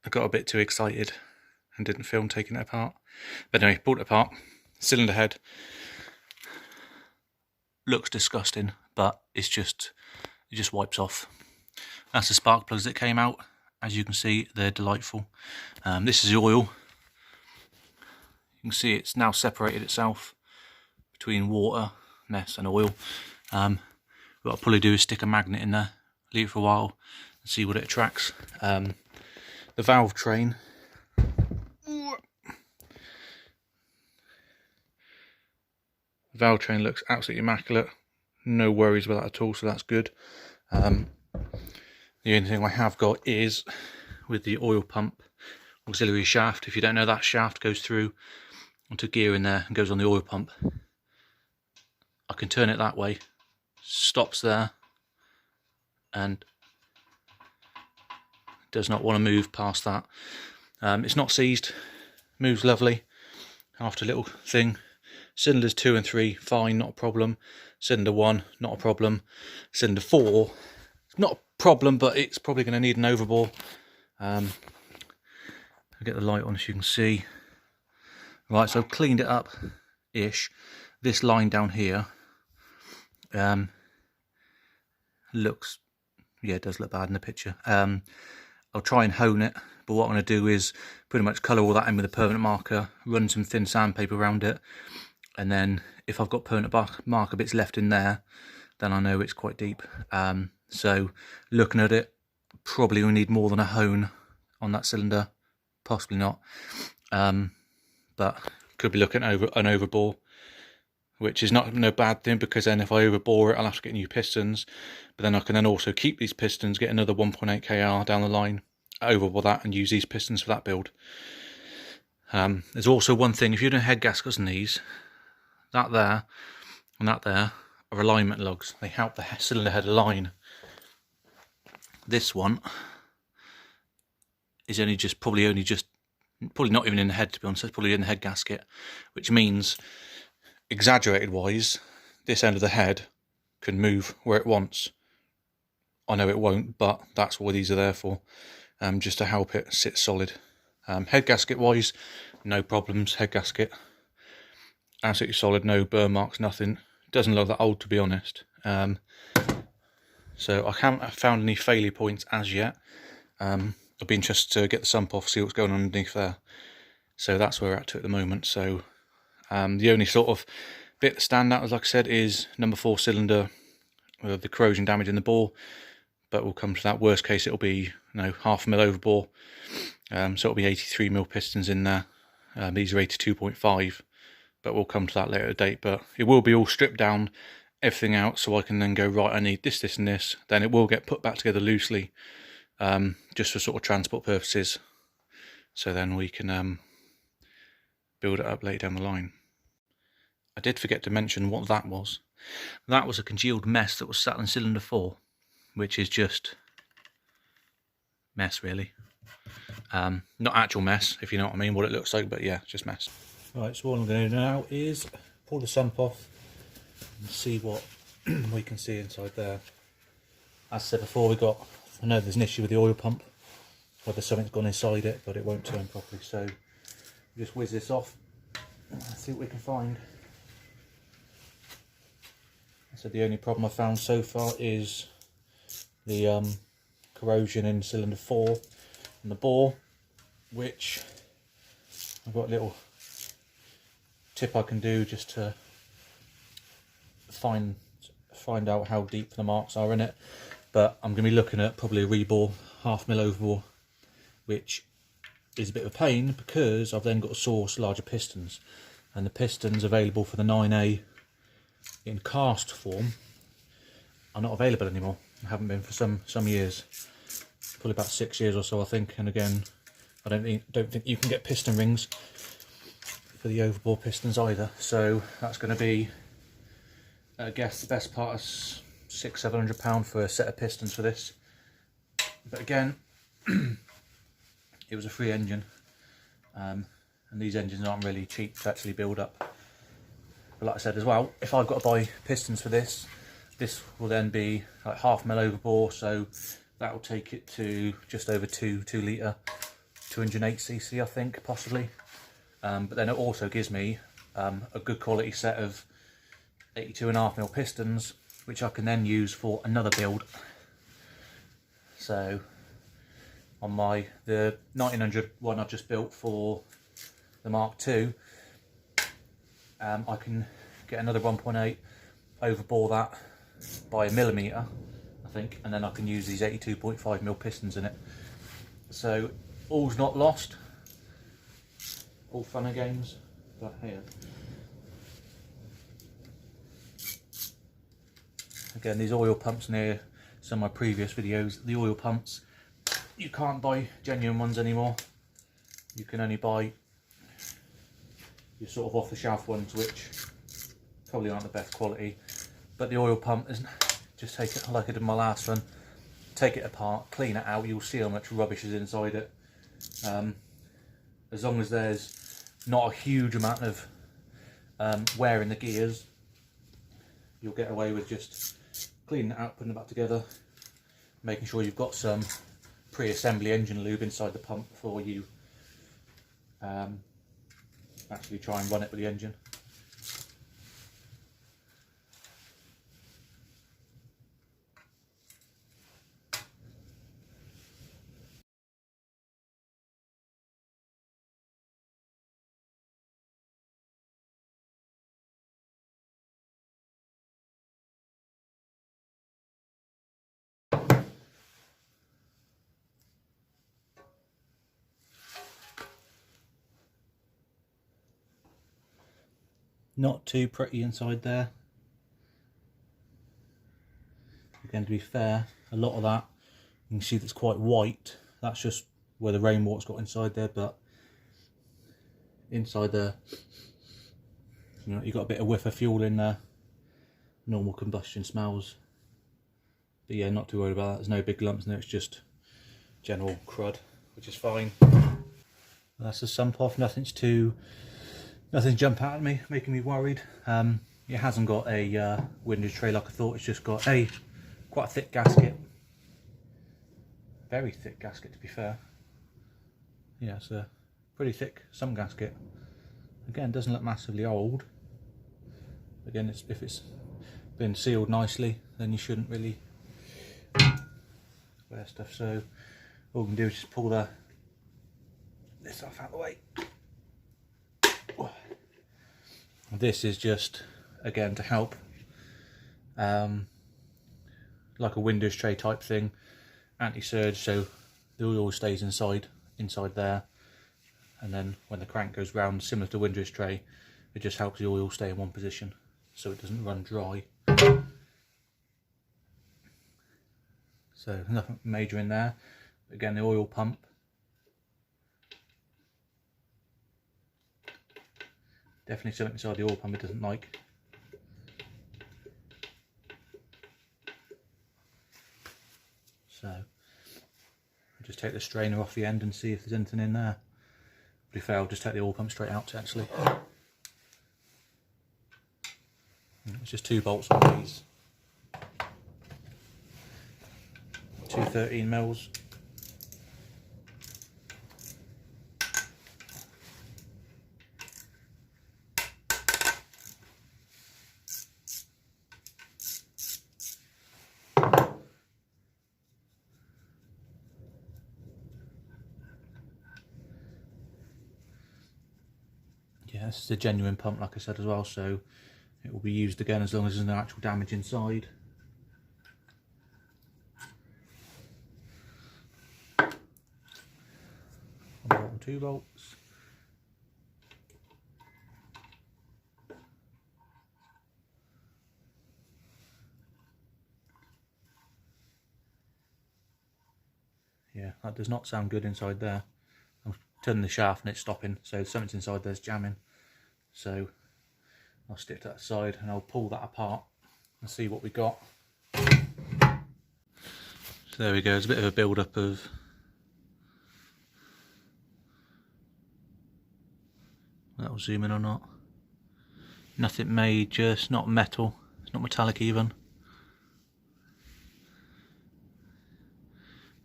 I got a bit too excited and didn't film taking it apart. But anyway, brought it apart. Cylinder head looks disgusting, but it just wipes off. That's the spark plugs that came out. As you can see, they're delightful. This is the oil. You can see it's now separated itself between water, mess and oil. What I'll probably do is stick a magnet in there, leave it for a while and see what it attracts. The valve train, looks absolutely immaculate. No worries about that at all, so that's good. The only thing I have got is with the oil pump auxiliary shaft. If you don't know, that shaft goes through onto gear in there and goes on the oil pump. I can turn it that way, stops there, and does not want to move past that. It's not seized, moves lovely after a little thing. Cylinders 2 and 3, fine, not a problem. Cylinder 1, not a problem. Cylinder 4, not a problem, but it's probably going to need an overbore. I'll get the light on so you can see. Right, so I've cleaned it up-ish. This line down here looks, yeah, it does look bad in the picture. I'll try and hone it, but what I'm going to do is pretty much colour all that in with a permanent marker, run some thin sandpaper around it, and then if I've got permanent marker bits left in there, then I know it's quite deep. So looking at it, probably will need more than a hone on that cylinder, possibly not, but could be looking over an overbore, which is no bad thing, because then if I overbore it I'll have to get new pistons, but then I can then also keep these pistons, get another 1.8 kr down the line, overbore that and use these pistons for that build. There's also one thing, if you're doing head gaskets on these, that there and that there are alignment lugs. They help the cylinder head align. This one is probably not even in the head, to be honest. It's probably in the head gasket, which means, exaggerated wise, this end of the head can move where it wants. I know it won't, but that's what these are there for, just to help it sit solid. Head gasket wise, no problems. Head gasket absolutely solid, no burn marks, nothing. Doesn't look that old, to be honest. So I haven't found any failure points as yet. I'll be interested to get the sump off, see what's going on underneath there. So that's where we're at to at the moment. So the only sort of bit that stand out, as like I said, is number 4 cylinder with the corrosion damage in the bore. But we'll come to that. Worst case, it'll be half a mil overbore. So it'll be 83 mil pistons in there. These are 82.5, but we'll come to that later date. But it will be all stripped down, everything out, so I can then go, right, I need this, this and this. Then it will get put back together loosely, just for sort of transport purposes. So then we can build it up later down the line. I did forget to mention what that was. That was a congealed mess that was sat in cylinder 4, which is just mess, really. Not actual mess, if you know what I mean, what it looks like, but yeah, just mess. Right, so all I'm going to do now is pull the sump off and see what we can see inside there. As I said before, I know there's an issue with the oil pump, whether something's gone inside it, but it won't turn properly. So just whiz this off and see what we can find. So the only problem I've found so far is the corrosion in cylinder 4 and the bore, which I've got a little tip I can do just to find out how deep the marks are in it. But I'm going to be looking at probably a rebore, half mil overbore, which is a bit of a pain because I've then got to source larger pistons, and the pistons available for the 9A in cast form are not available anymore. I haven't been for some years, probably about 6 years or so, I think. And again, I don't think you can get piston rings for the overbore pistons either. So that's going to be, I guess, the best part of £600–700 for a set of pistons for this. But again, it was a free engine, and these engines aren't really cheap to actually build up. But like I said as well, if I've got to buy pistons for this, this will then be like half mil overbore, so that will take it to just over 2 litre 208cc, I think, possibly. But then it also gives me a good quality set of 82.5mm pistons, which I can then use for another build. So on the 1900 one I've just built for the Mark II, I can get another 1.8, overbore that by 1mm, I think, and then I can use these 82.5mm pistons in it. So all's not lost, all fun and games. But here, again, these oil pumps near some of my previous videos, the oil pumps, you can't buy genuine ones anymore. You can only buy your sort of off-the-shelf ones, which probably aren't the best quality. But the oil pump isn't, just take it like I did in my last one, take it apart, clean it out, you'll see how much rubbish is inside it. As long as there's not a huge amount of wear in the gears, you'll get away with just cleaning it out, putting it back together, making sure you've got some pre-assembly engine lube inside the pump before you actually try and run it with the engine. Not too pretty inside there. Again, to be fair, a lot of that, you can see that's quite white. That's just where the rainwater's got inside there, but inside there, you know, you've got a bit of whiff of fuel in there. Normal combustion smells. But yeah, not too worried about that. There's no big lumps in there, it's just general crud, which is fine. That's the sump off, nothing's jump out at me, making me worried. It hasn't got a window tray like I thought, it's just got quite a thick gasket. Very thick gasket, to be fair. Yeah, it's a pretty thick sump gasket. Again, doesn't look massively old. Again, if it's been sealed nicely, then you shouldn't really wear stuff. So all we can do is just pull this off out of the way. This is just, again, to help, like a windows tray type thing, anti-surge, so the oil stays inside there, and then when the crank goes round, similar to windows tray, it just helps the oil stay in one position so it doesn't run dry. So nothing major in there. Again, the oil pump, definitely something inside the oil pump it doesn't like. So I'll just take the strainer off the end and see if there's anything in there. To be fair, I'll just take the oil pump straight out actually. It's just 2 bolts on these. 2 13mm. Yeah, this is a genuine pump, like I said as well, so it will be used again as long as there's no actual damage inside. And 2 bolts. Yeah, that does not sound good inside there. I'm turning the shaft and it's stopping, so something's inside there's jamming. So I'll stick to that side and I'll pull that apart and see what we got. So there we go, there's a bit of a build up of that will zoom in or not. Nothing major, it's not metal, it's not metallic even.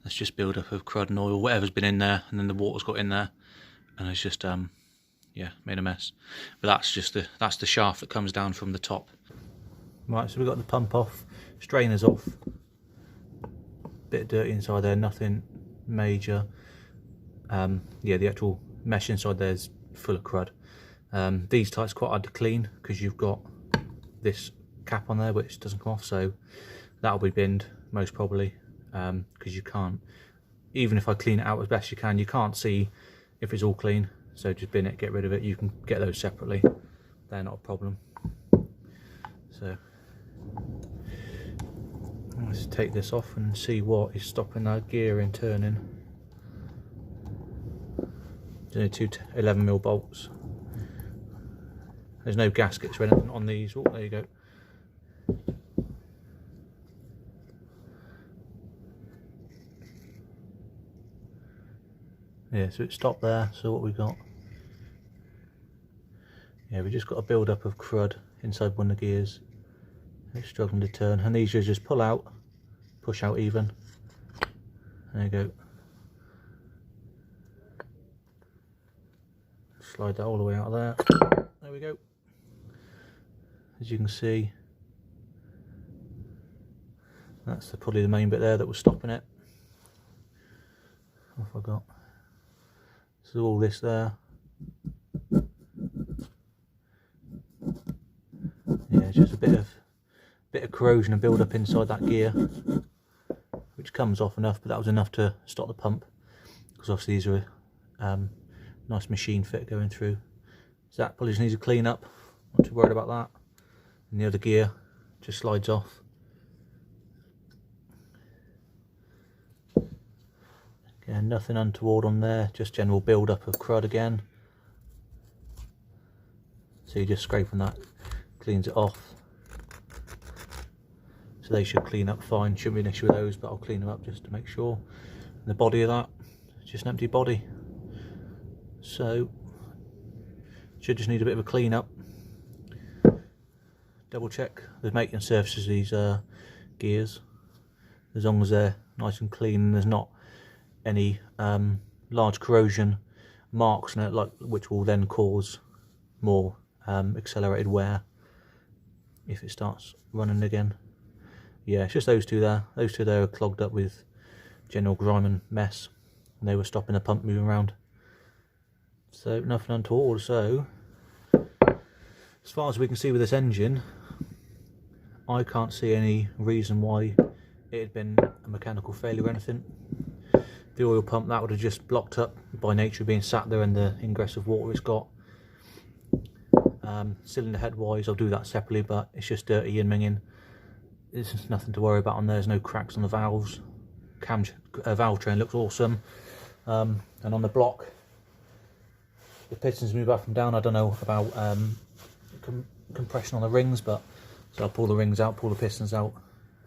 That's just build up of crud and oil, whatever's been in there, and then the water's got in there, and it's just yeah, made a mess. But that's just that's the shaft that comes down from the top. Right, so we've got the pump off, strainers off. Bit dirty inside there, nothing major. Yeah, the actual mesh inside there is full of crud. These types quite hard to clean because you've got this cap on there which doesn't come off, so that'll be binned most probably, because you can't, even if I clean it out as best you can't see if it's all clean, so just bin it, get rid of it. You can get those separately, they're not a problem. So let's take this off and see what is stopping that gear in turning. There's only two 11mm bolts. There's no gaskets or anything on these. Oh, there you go. Yeah, so it stopped there. So what we got? Yeah, we just got a build up of crud inside one of the gears. It's struggling to turn, and these just pull out, push out even. There you go. Slide that all the way out of there. There we go. As you can see, that's probably the main bit there that was stopping it. What have I got? So all this there. Yeah, just a bit of corrosion and build up inside that gear, which comes off enough, but that was enough to stop the pump, because obviously these are nice machine fit going through. So that probably just needs a clean up, not too worried about that. And the other gear just slides off. Again, nothing untoward on there, just general build up of crud again. So you're just scraping that, cleans it off. So they should clean up fine, shouldn't be an issue with those, but I'll clean them up just to make sure. And the body of that, it's just an empty body. So, should just need a bit of a clean up. Double check the maintenance surfaces of these gears. As long as they're nice and clean and there's not any large corrosion marks on it, which will then cause more accelerated wear if it starts running again. Yeah, it's just those two there. Those two there are clogged up with general grime and mess, and they were stopping the pump moving around. So nothing untoward. So as far as we can see with this engine, I can't see any reason why it had been a mechanical failure or anything. The oil pump, that would have just blocked up by nature of being sat there and the ingress of water it's got. Cylinder head wise, I'll do that separately, but it's just dirty yin minging. There's just nothing to worry about on there. There's no cracks on the valves. Valve train looks awesome. And on the block, the pistons move up and down. I don't know about compression on the rings, but so I'll pull the rings out, pull the pistons out,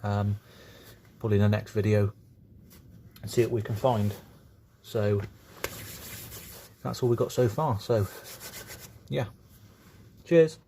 probably in the next video, and see what we can find. So that's all we got so far. So yeah, cheers.